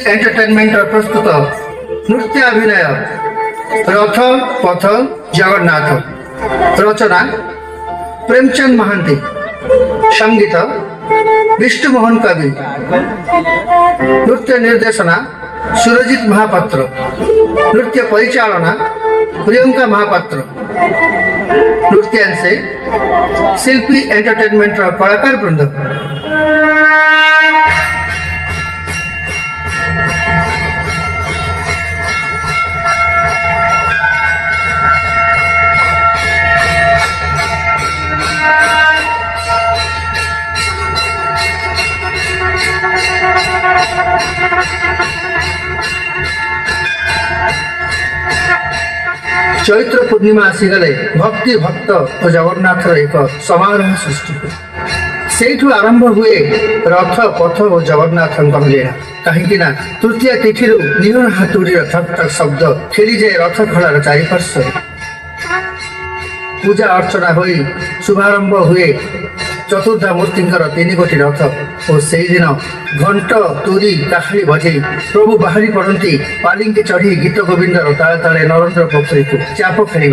Entertainment प्रस्तुत नृत्य अभिनय रथ पथ जगन्नाथ रचना प्रेमचंद महांती संगीत विष्णुमोहन कवि नृत्य निर्देशना सुरजित महापात्र नृत्य परिचालना प्रियंका महापात्र नृत्यांशे शिल्पी एंटरटेनमेंट कलाकार वृंद चैत्र पूर्णिमा आसीगले भक्ति भक्त और जगन्नाथ एक समारोह सृष्टि से आरंभ हुए रथ पथ और जगन्नाथ लीला कहीं तृतीय तिथि निहर हाथुड़ी ठक ठक शब्द खेली जाए रथ खलार चारिपार्श्व पूजा अर्चना हो शुभारंभ हुए चतुर्धा मूर्ति तीन गोटी रथ और से दिन घंट तुरी काहाली बजे प्रभु बाहरी पड़ती पालिंगी चढ़ी गीत गोविंद ताले ताले नरेंद्र पोखरी को चाप खेलने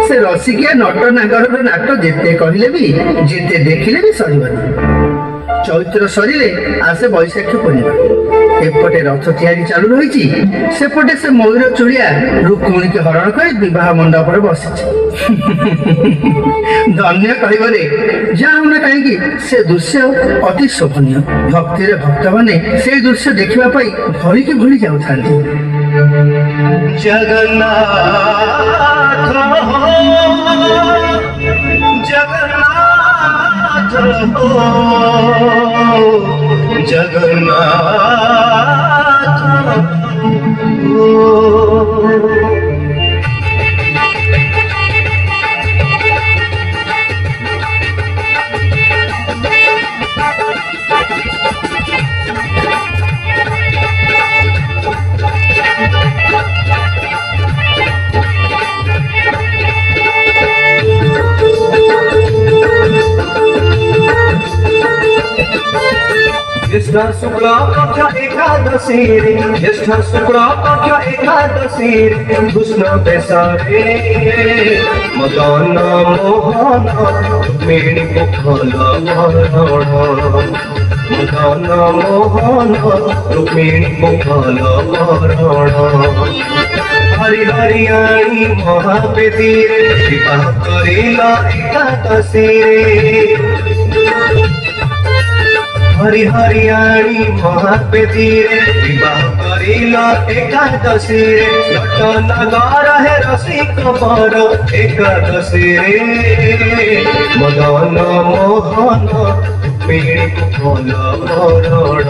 से रसिकिया नट नागर नाट जिते कहले भी जिते देखिले भी सरीबनी ଚୈତ୍ର ସରିଲେ ଆସେ ବୈଶାଖ ପୂର୍ଣ୍ଣିମା। ଏପଟେ ରଥ ତିଆରି ଚାଲୁ ରହିଛି, ସେପଟେ ସେ ମୟୂର ଚୁଳିଆ ରୁକ୍ମିଣୀକି ହରଣ କରି ବିବାହ ମଣ୍ଡପରେ ବସିଛି। ଧନ୍ୟ କହିବରେ ଯାହା ହଉନା କାହିଁକି ସେ ଦୃଶ୍ୟ ଅତି ଶୋଭନୀୟ। ଭକ୍ତିରେ ଭକ୍ତମାନେ ସେଇ ଦୃଶ୍ୟ ଦେଖିବା ପାଇଁ ଭଳିକି ଭଳି ଯାଉଥାନ୍ତି। ଜଗନ୍ନାଥ ଜଗନ୍ନାଥ ଜଗନ୍ନାଥ ज्येष्ठ शुक्ल पक्ष एकादशी रे ज्येष्ठ शुक्ल पक्ष एकादशी रे कृष्ण बेसरे मदन मोहन रुक्मिणी कुखल भरण मदन मोहन रुक्मिणी कुखल भरण हरि हरियाणी महापेदी रे विवाह करिला एकादशी रे हरि हरियाणी महापेदी रे विवाह करिला एकादशी रे लट नगर है रसिक बर एकादशी रे मदन मोहन रुक्मिणी कुखल भरण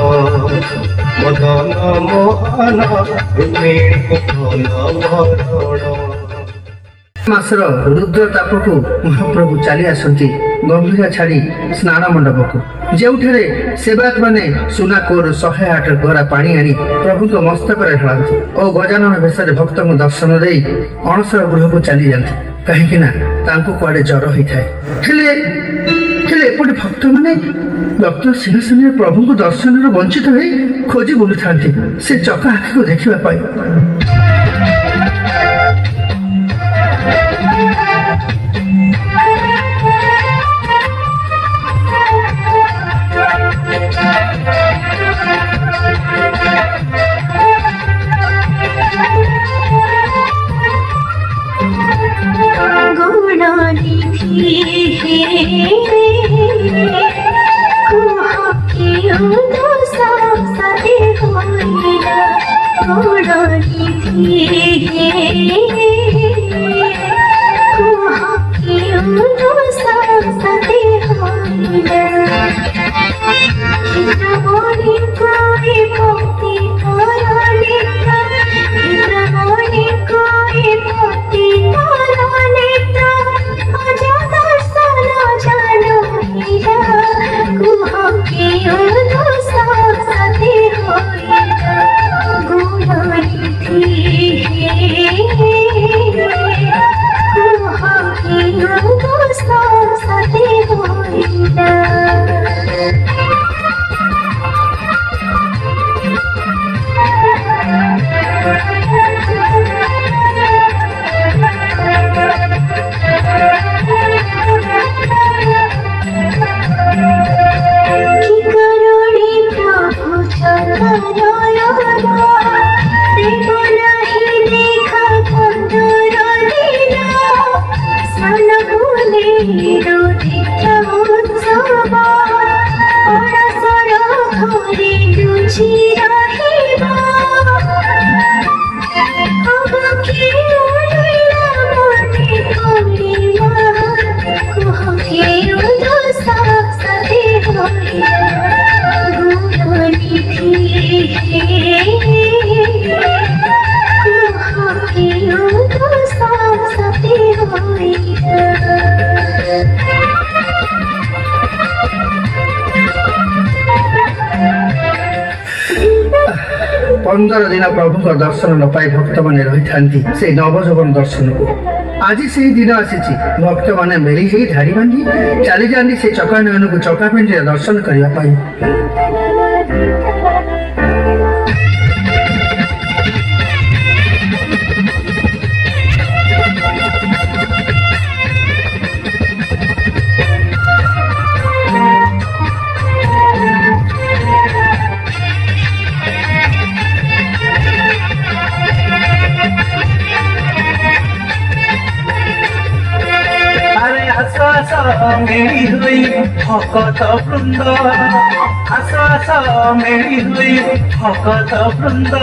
मदन मोहन रुक्मिणी कुखल भरण। ମାସର ରୁଦ୍ର ତାପକୁ ମହାପ୍ରଭୁ ଚାଲି ଆସନ୍ତି ଗମ୍ଭୀରା ଛାଡ଼ି ସ୍ନାନ ମଣ୍ଡପକୁ, ଯେଉଁଠାରେ ସେବାୟତ ମାନେ ସୁନା କୋର 108 ଗରା ପାଣି ଆଣି ପ୍ରଭୁଙ୍କ ମସ୍ତକରେ ଢଳାନ୍ତି ଓ ଗଜାନନ ବେଶରେ ଭକ୍ତଙ୍କୁ ଦର୍ଶନ ଦେଇ ଅଣସର ଗୃହକୁ ଚାଲିଯାନ୍ତି, କାହିଁକି ନା ତାଙ୍କୁ କୁଆଡେ ଜ୍ୱର ହୋଇଥାଏ। ହେଲେ ଏପଟେ ଭକ୍ତମାନେ ଡକ୍ଟର ସିଂହାସନରେ ପ୍ରଭୁଙ୍କୁ ଦର୍ଶନରୁ ବଞ୍ଚିତ ହୋଇ ଖୋଜି ବୁଲୁଥାନ୍ତି ସେ ଚକା ଆଖିକୁ ଦେଖିବା ପାଇଁ। दिन प्रभु दर्शन न पाई भक्त मैंने रही से नवजोबन दर्शन को आज से दिन आसी भक्त मैंने मेली ही धाड़ी बांधी चली जाती से चका नयन को चका पिंडी दर्शन करने। হই ভকত বৃন্দ আস আস মেলি হই ভকত বৃন্দ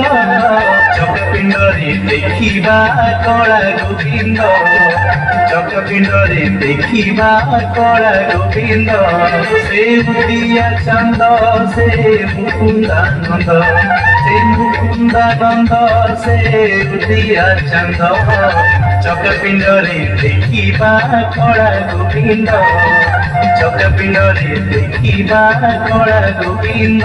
জগপিণ্ডরে দেখিবা কলা গোবিন্দ জগপিণ্ডরে দেখিবা কলা গোবিন্দ সে উদিয়া চন্দ সে মুকুন্দানন্দ সে মুকুন্দানন্দ সে উদিয়া চন্দ জগপিণ্ডরে দেখিবা কলা গোবিন্দ জগপিণ্ডরে দেখিবা কলা গোবিন্দ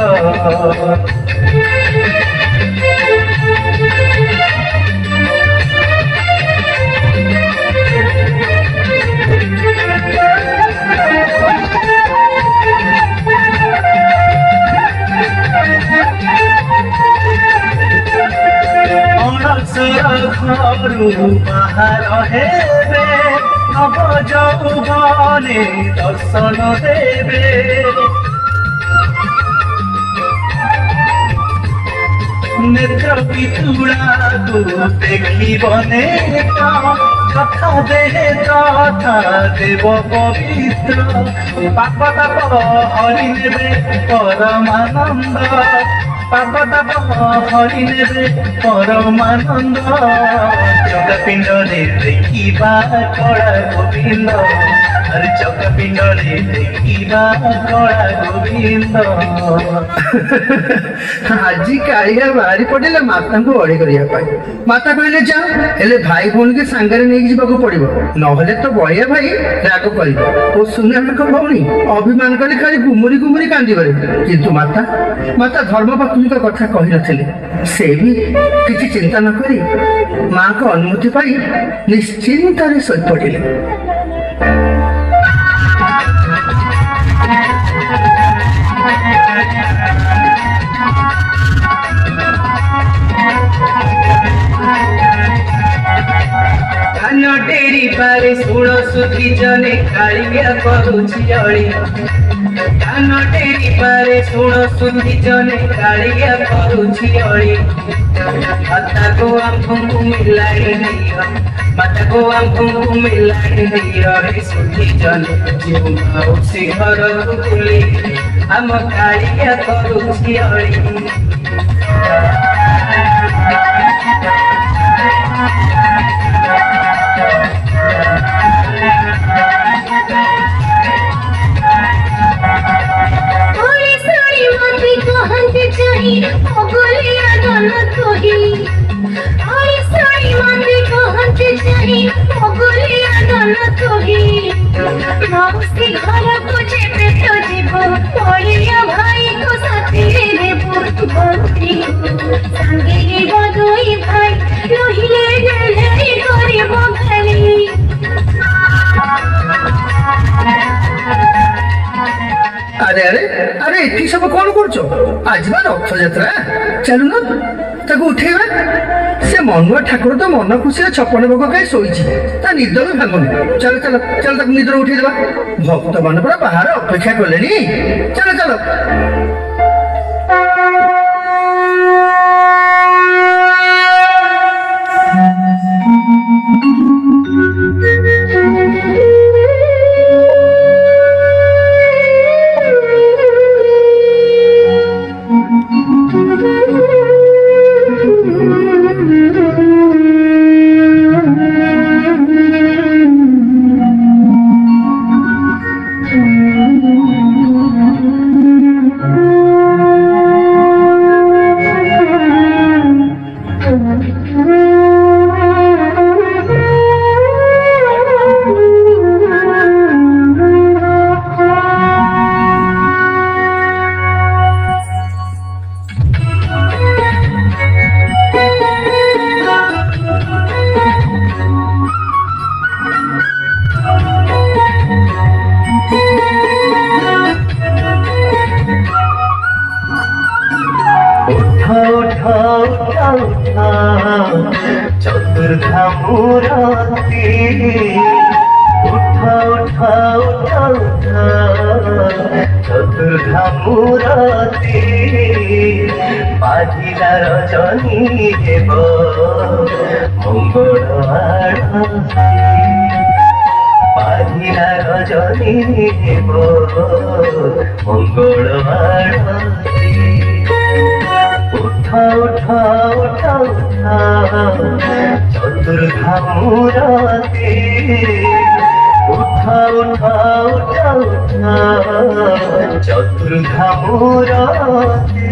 ঘরু বাহার হেবে নব যৌবনে দর্শন দেবে নেত্র পিতুড়াকু দেখিবনে কথা দেহে তথা দেব পবিত্র পাপ তাপ হরি নেবে পরমানন্দ পাপ তাপ হরি নেবে পরমানন্দ জগপিণ্ডরে দেখিবা কলা গোবিন্দ আরে জগপিণ্ডরে দেখিবা কলা গোবিন্দ ଆଜି କାଳିଆ ବାହାରି ପଡ଼ିଲେ ମାତାଙ୍କୁ ଅଳି କରିବା ପାଇଁ। ମାତା କହିଲେ ଯାଅ, ହେଲେ ଭାଇ ଭଉଣୀକି ସାଙ୍ଗରେ ନେଇକି ଯିବାକୁ ପଡିବ, ନହେଲେ ତ ବଳିଆ ଭାଇ ରାଗ କରିବ ଓ ସୁନାଙ୍କ ଭଉଣୀ ଅଭିମାନ କରି ଖାଲି ଗୁମୁରି ଗୁମୁରି କାନ୍ଦିବରେ। କିନ୍ତୁ ମାତା ମାତା ଧର୍ମପତ୍ନୀଙ୍କ କଥା କହିନଥିଲେ। ସେ ବି କିଛି ଚିନ୍ତା ନ କରି ମାଙ୍କ ଅନୁମତି ପାଇ ନିଶ୍ଚିନ୍ତରେ ଶୋଇପଡ଼ିଲେ। ଧାନ ଡେରି ପାରେ ଶୁଣ ସୁଧି ଜନେ କାଳିଆ କରୁଛି ଅଳି ଧାନ ଡେରି ପାରେ ଶୁଣ ସୁଧି ଜନେ କାଳିଆ କରୁଛି ଅଳି ମାତାକୁ ଆମ୍ଭଙ୍କୁ ମିଲାଇ ଦିଅ ମାତାକୁ ଆମ୍ଭଙ୍କୁ ମିଲାଇ ଦିଅ ରେ ସୁଧି ଜନେ ଯେଉଁ ମାଉସୀ ଘରକୁ ବୁଲି ଆମ କାଳିଆ କରୁଛି ଅଳି আরে আরে আরে এটি সব কଣ করছো? ଆଜି ବା ରଥଯାତ୍ରା, ଚାଲୁନ ତାକୁ ଉଠେଇବା। ସେ ମନୁଆ ଠାକୁର ତ ମନ ଖୁସିରେ ଛପନ ଭୋଗ ଖାଇ ଶୋଇଛି, ତା ନିଦ ବି ଭାଙ୍ଗୁନି। ଚାଲ ଚାଲ ଚାଲ ତାକୁ ନିଦରୁ ଉଠେଇଦେବା। ଭକ୍ତମାନେ ପୁରା ବାହାରେ ଅପେକ୍ଷା କଲେଣି। ଚାଲ ଚାଲ। चतुर्धा मूर्ति उठा उठा उठा उठा चतुर्धा मूर्ति बाधिला रजनी देव मंगल आरती পাহিলা রজনী দেব মঙ্গল আরতি উঠা উঠা উঠা উঠা চতুর্ধা মূরতি উঠা উঠা উঠা উঠা চতুর্ধা মূরতি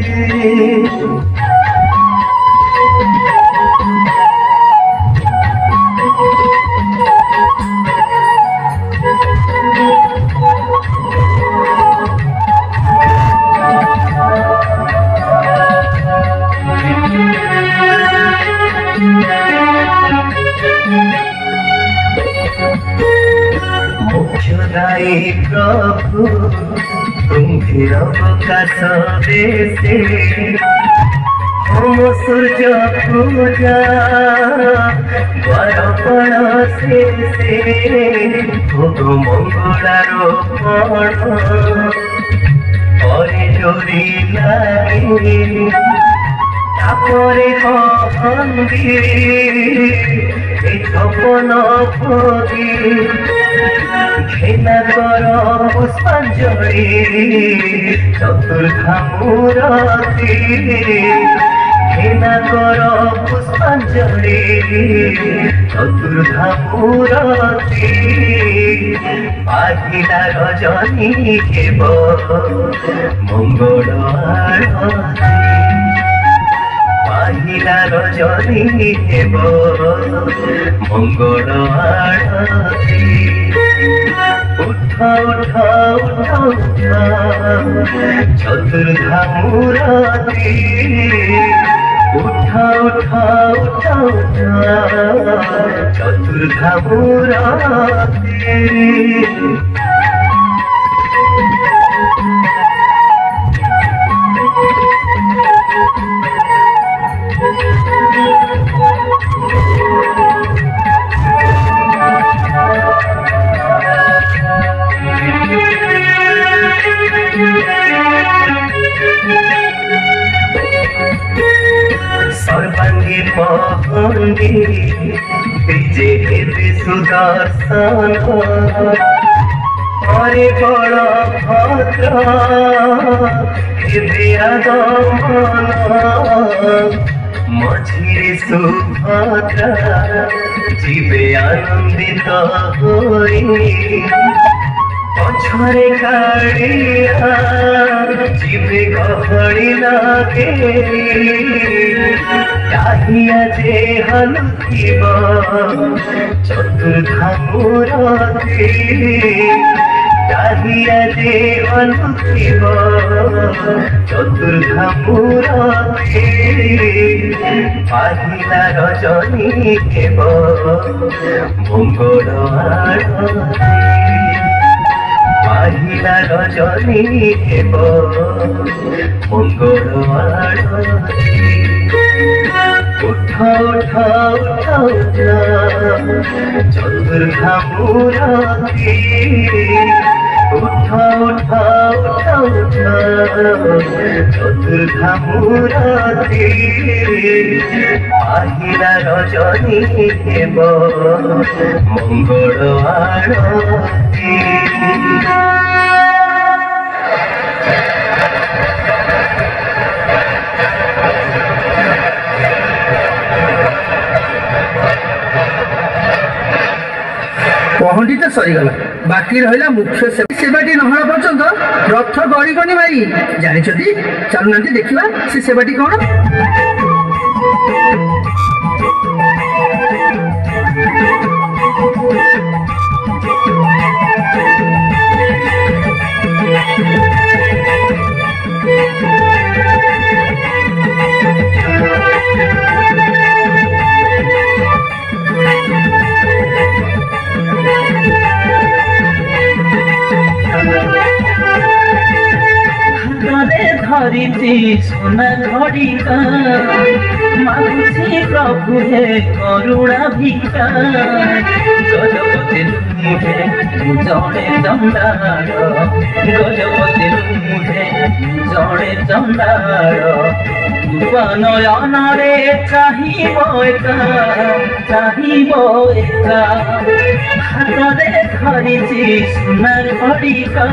मुख्यदायी प्रभु तुम्हें अवकाश देशे होम सूर्य पूजा द्वारपण शेषे भोग मंगलार परे डोरी लागे तापरे कहंदी छपन भोगी ঘেনা কর পুষ্পাঞ্জলি চতুর্ধা মূরতি ঘেনা কর পুষ্পাঞ্জলি চতুর্ধা মূরতি পাহিলা রজনী দেব মঙ্গল আরতি পাহিলা রজনী দেব মঙ্গল আরতি উঠা উঠা উঠা উঠা চতুর্ধা মূরতি উঠা উঠা উঠা উঠা চতুর্ধা মূরতি सर्वांगी पहंगी विजय हेतु सुदर्शन हरे बड़ भद्र हेबे आगमन मझिरे सुभद्रा जीवे आनंदित होई पछरे काड़िया जीवे गहड़ी लागे चाहिया जे हलुथिब चतुर्धा मूरति चाहिया जे हलुथिब चतुर्धा मूरति पाहिला रजनी देव मंगल आरती पाहिला रजनी देव मंगल आरती उठा उठा उठा उठा चतुर्धा मूरति उठा उठा उठा उठा चतुर्धा मूरति पाहिला रजनी देव मंगल आरती ପହଣ୍ଡି ତ ସରିଗଲା, ବାକି ରହିଲା ମୁଖ୍ୟ ସେବାଟି ନହେବା ପର୍ଯ୍ୟନ୍ତ ରଥ ଗଡ଼ିବନି ଭାଇ, ଜାଣିଛନ୍ତି? ଚାଲୁନାହାନ୍ତି ଦେଖିବା ସେ ସେବାଟି କଣ। धरिती सोना घड़िका मागुछि प्रभु हे करुणा भिक्षा गजपति मुझे जड़े चंदार गजपति मुझे जड़े चंदार নয়নরে চাহিব একা হাতরে ধরিছি সোনার ঘড়িকা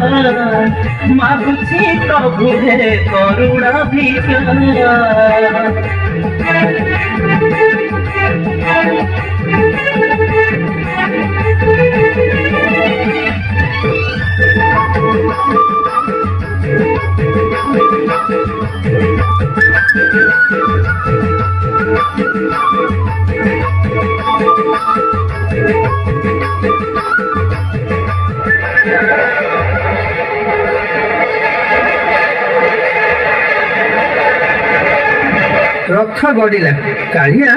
মাগুছি প্রভু হে করুণা ভিকা ରଥ ଗଡ଼ିଲା କାଳିଆ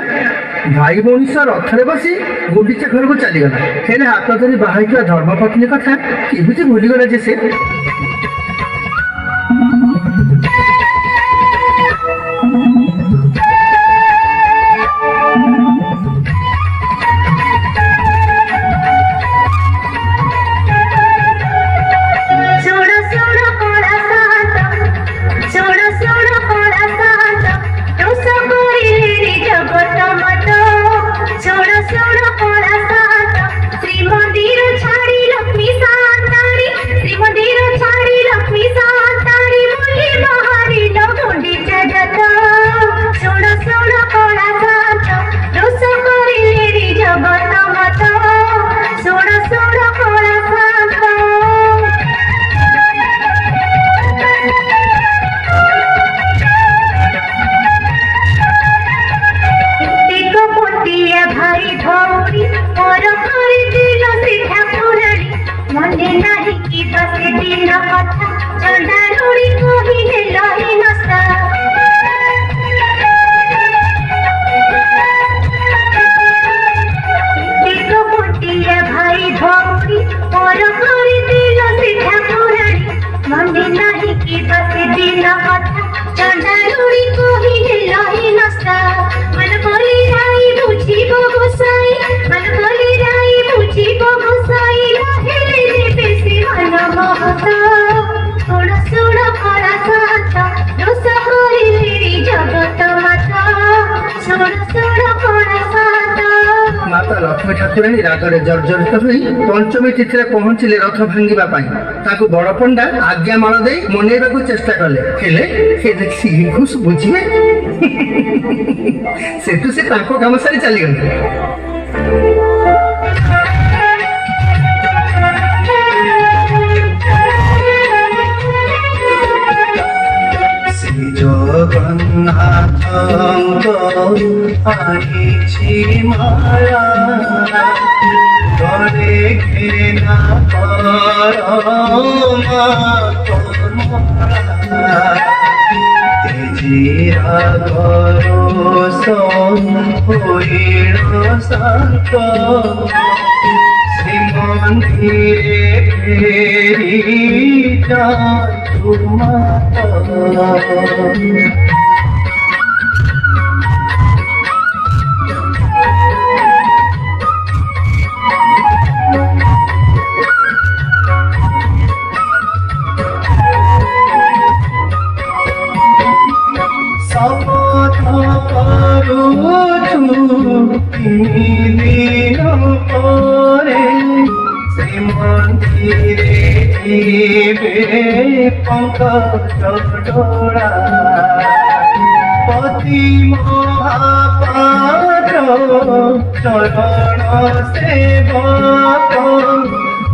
ଭାଇ ଭଉଣୀ ସହ ରଥରେ ବସି ଗୁଣ୍ଡିଚା ଘରକୁ ଚାଲିଗଲା। ହେଲେ ହାତ ଧରି ବାହା ହେଇଥିବା ଧର୍ମପତ୍ନୀ କଥା କେମିତି ଭୁଲିଗଲା ଯେ ସେ। ମାତା ଲକ୍ଷ୍ମୀ ଠାକୁରାଣୀ ରାଗରେ ଜର୍ଜରିତ ହୋଇ ପଞ୍ଚମୀ ତିଥିରେ ପହଞ୍ଚିଲେ ରଥ ଭାଙ୍ଗିବା ପାଇଁ। ତାଙ୍କୁ ବଡ ପଣ୍ଡା ଆଜ୍ଞାମାଳ ଦେଇ ମନେଇବାକୁ ଚେଷ୍ଟା କଲେ, ହେଲେ ସିଏ ଖୁସ୍ ବୁଝିବେ ସେଠୁ ସେ ତାଙ୍କ କାମ ସାରି ଚାଲିଗଲେ। জগন্নাথ আইছি মায়া তরে ঘেনা তেজিরা গরস হইল শান্ত শ্রীমন্দিরে ফেরি যায় শপথ করুছু দিন পরে শ্রীমন্দিরে ଯିବେ ପଙ୍କଜ ଡୋଳା ପତି ମହାପାତ୍ର ଚରଣ ସେବକ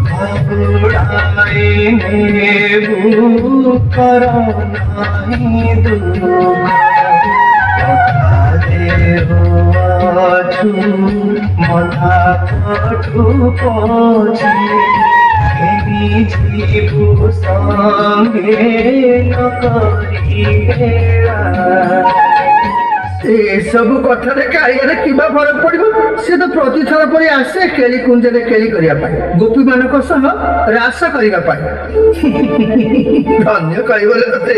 ଘବୁଡ଼ାଇ ନେବୁ କର ନାହିଁ ଦୁଃଖ ଅଛୁ ମଥା କଟୁ ପଛି ଯିବୁ ସଙ୍ଗେ ନକରି ବେଳା। ଏସବୁ କଥାରେ କାଳିଆରେ କିବା ଫରକ ପଡିବ? ସେ ତ ପ୍ରତିଥର ପରି ଆସେ କେଳି କୁଞ୍ଜରେ କେଳି କରିବା ପାଇଁ, ଗୋପୀ ମାନଙ୍କ ସହ ରାସ କରିବା ପାଇଁ। ଧନ୍ୟ କହିବଲେ ତତେ।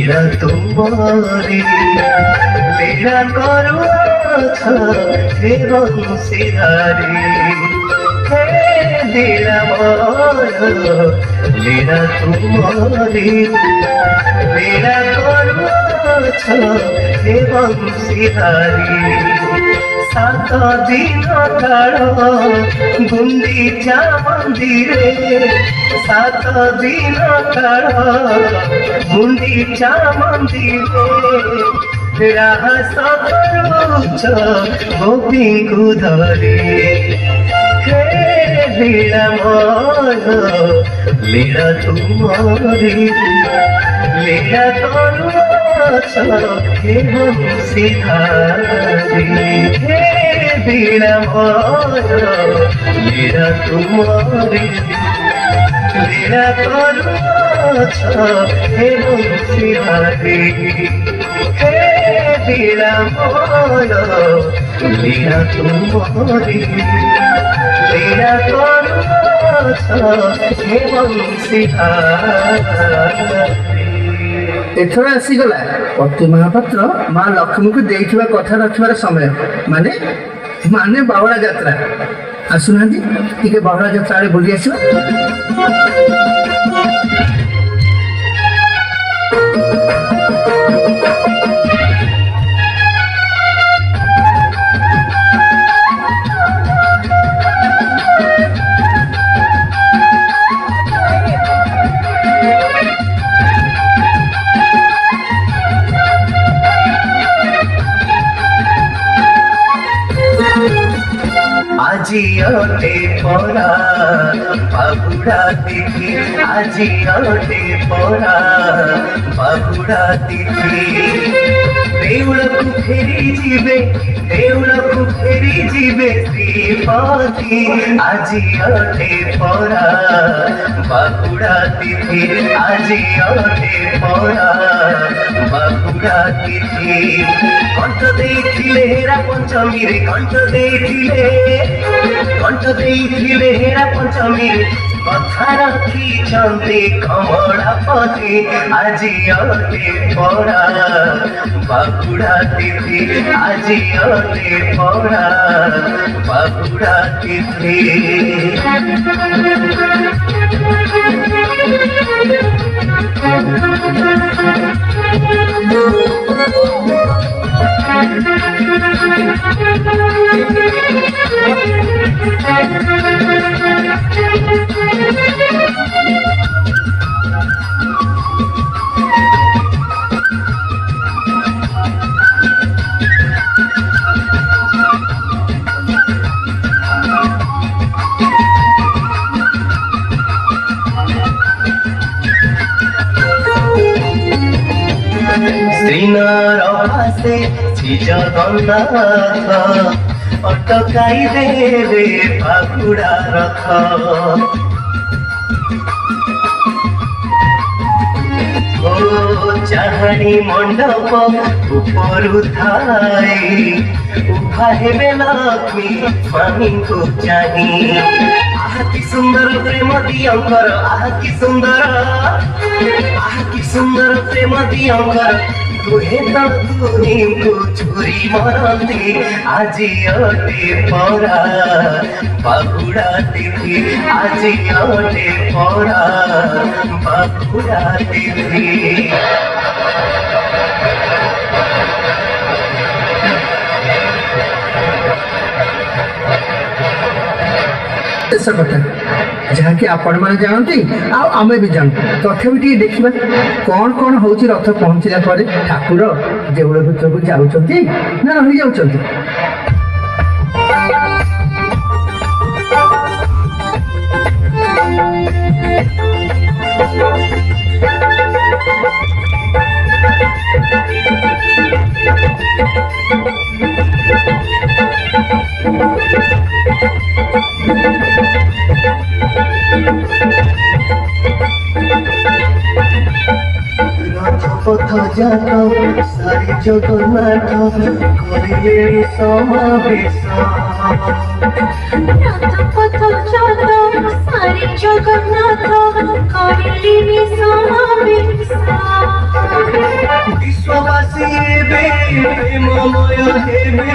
লীলা তোমারি লীলা করুছ হে বংশীধারী হে লীলা মোর লীলা তোমারি লীলা করুছ হে বংশীধারী সাত দিন কাল গুন্ডিচা মন্দিরে সাত দিন কাল গুন্ডিচা মন্দিরে রাহস করুছ গোপীଙ୍କୁ ধরে হে লীলা মোর লীলা তোমারি লীলা করুছ হে বংশীধারী হে লীলা মোর লীলা তোমারি লীলা করুছ হে বংশীধারী হে লীলা মোর লীলা তোমারি লীলা করুছ হে বংশীধারী। ଏଥର ଆସିଗଲା ପତି ମହାପାତ୍ର ମା ଲକ୍ଷ୍ମୀଙ୍କୁ ଦେଇଥିବା କଥା ରଖିବାର ସମୟ ମାନେ ମାନେ ବାହୁଡ଼ା ଯାତ୍ରା। ଆସୁନାହାନ୍ତି ଟିକେ ବାହୁଡ଼ା ଯାତ୍ରା ଆଡ଼େ ବୁଲି ଆସିବା। আজি অটে পরা বাবুড়া তিথি আজি অটে পরা বাবুড়া তিথি দেউলকু ফেরি ଯିବେ দেউলকু ফেরি ଯିବେ শ্রীপতি আজি অটে পরা বাবুড়া তিথি আজি অটে পরা বাবুড়া তিথি কণ্ঠ ଦେଇଥିଲେ হেরা পঞ্চমীরে কণ্ঠ ଦେଇଥିଲେ হেরা পঞ্চমীরে কথা ରଖିଛନ୍ତି କମଳାପତି ଆଜି ଅଟେ ପରା ବାବୁଡ଼ା ତିଥି ଆଜି ଅଟେ ପରା ବାବୁଡ଼ା ତିଥି। শ্রীনর পাশে শ্রী জগন্নাথ অটকাই দেবে বাগুড়া রথ ও চাহানি মণ্ডপ উপরু থাই উভা হেবে লক্ষ্মী স্বামীଙ୍କୁ চাহি আহা কি সুন্দর প্রেম দিয়ঙ্কর আহা কি সুন্দর প্রেম দিয়ঙ্কর দুহে তো দুহিଙ୍କୁ চুরি মরନ୍ତି আজি অটে পরা বাগুড়া তিথি আজি অটে পরা বাগুড়া তিথি। ଶେଷ କଥା ଯାହାକି ଆପଣମାନେ ଜାଣନ୍ତି ଆଉ ଆମେ ବି ଜାଣୁ ତଥାପି ଟିକେ ଦେଖିବା କଣ କଣ ହଉଛି ରଥ ପହଞ୍ଚିଲା ପରେ ଠାକୁର ଦେଉଳ ଭିତରକୁ ଯାଉଛନ୍ତି ନା ରହିଯାଉଛନ୍ତି। পথ যাক সারি জগন্নাথ করিলে সমাবেশ रथ पथ जात सारे जगन्नाथ करिले समावेश विश्ववासी हेबे प्रेममय हेबे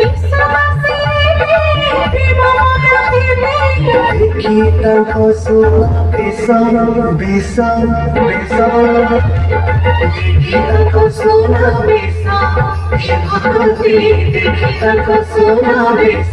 विश्ववासी प्रेममय हेबे देखि ताको सुनावेश बेस बेस देखि ताको समावेश हे भगवती देखि ताको समावेश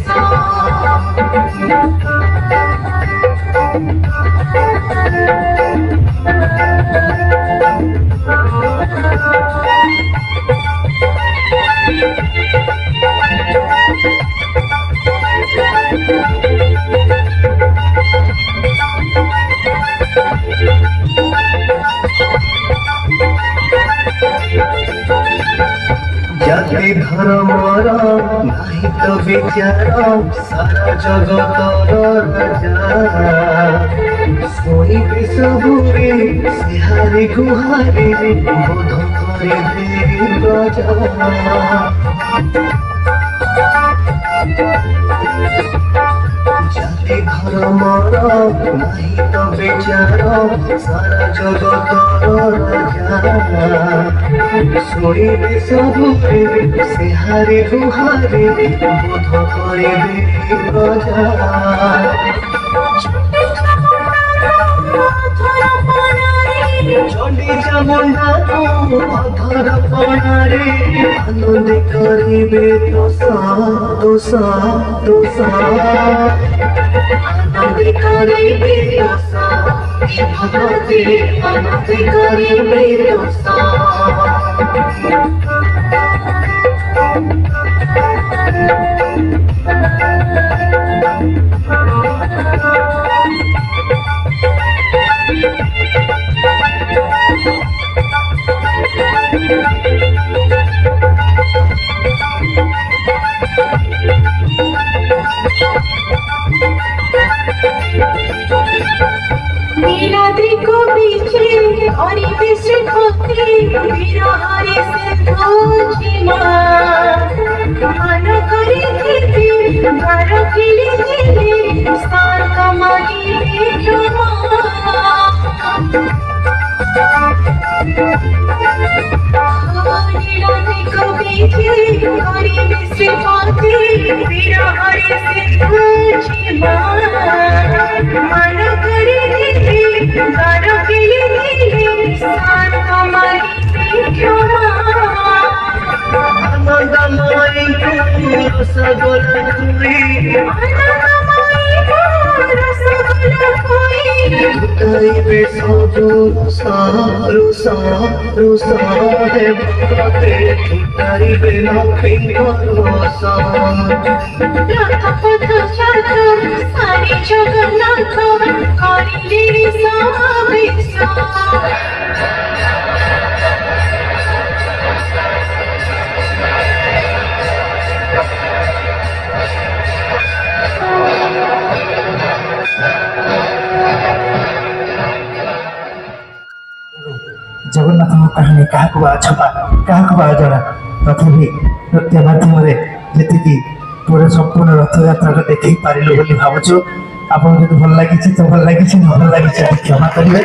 जाति धर्मर नाही तो विचार सारा जगतर राजा शोणिबे सबुरे सिहारी गुहारी बोध करे दे राजा जाति धर्मर नाही तो विचार सारा जगतर राजा शोणिबे सबुरे सिहारी गुहारी बोध करे दे राजा चंडी चामुंडा को अधर पणारे आनंद करिबे दोसा दोसा दोसा आनंद करिबे दोसा हे भगवती आनंद करिबे दोसा नीलाद्रि को बीचे और विश्व खोते विरहारे से धोजिमा मन करे थी घर खिले थी सार कमाई बेटमा नीलाद्रि को बीचे और विश्व खोते विरहारे से धोजिमा मन करे गारो के लिए साथ हमारी क्षमा आनंदमयी रसगोला तुई गाइबे सबु रुसा रुसा हे भगवते गाइबे लक्ष्मी रुसा रथ पथ जात सारे जगन्नाथ करिले समावेश जगन्नाथ कहानी क्या छपा क्या जड़ा तथापि नृत्य माध्यम जी पूरा संपूर्ण रथ यात्रा देख पारू बोली भावुँ आपको भल लगी तो भल लगी न भल लगी क्षमा करेंगे।